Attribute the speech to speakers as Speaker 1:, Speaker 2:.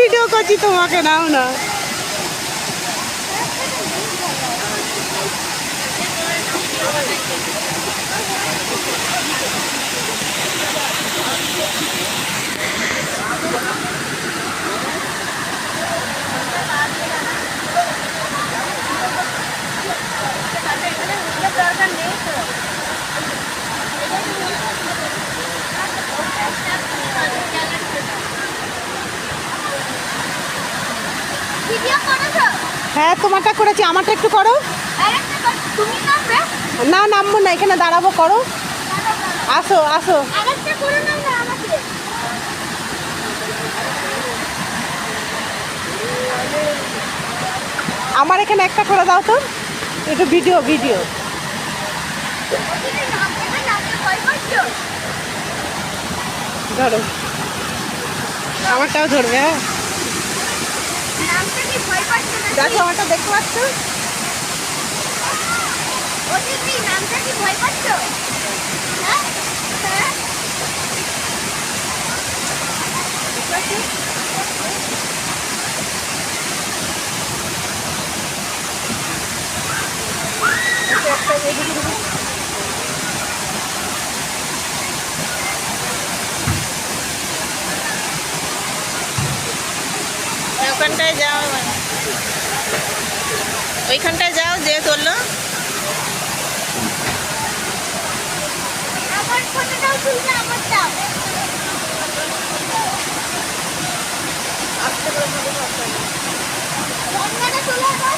Speaker 1: Video করছি, তোমাকে নাও না। হ্যাঁ, তোমারটা করেছি, আমারটা একটু করো। না, নামবো না, এখানে দাঁড়াবো, করো। আসো আসো। আমার এখানে একটা করে দাও তো, একটু ভিডিও ভিডিও। ধরো, আমারটাও ধরবে। হ্যাঁ, দেখো আমারটা দেখতে পাচ্ছ? ওখানটায় যাও, ওইখানটায় যাও, যে তোলো।
Speaker 2: আমার ফটোটাও তুলবে, আমারটাও।
Speaker 1: আস্তে করে ভালো হবে।
Speaker 2: বন্ধটা তুলে দাও।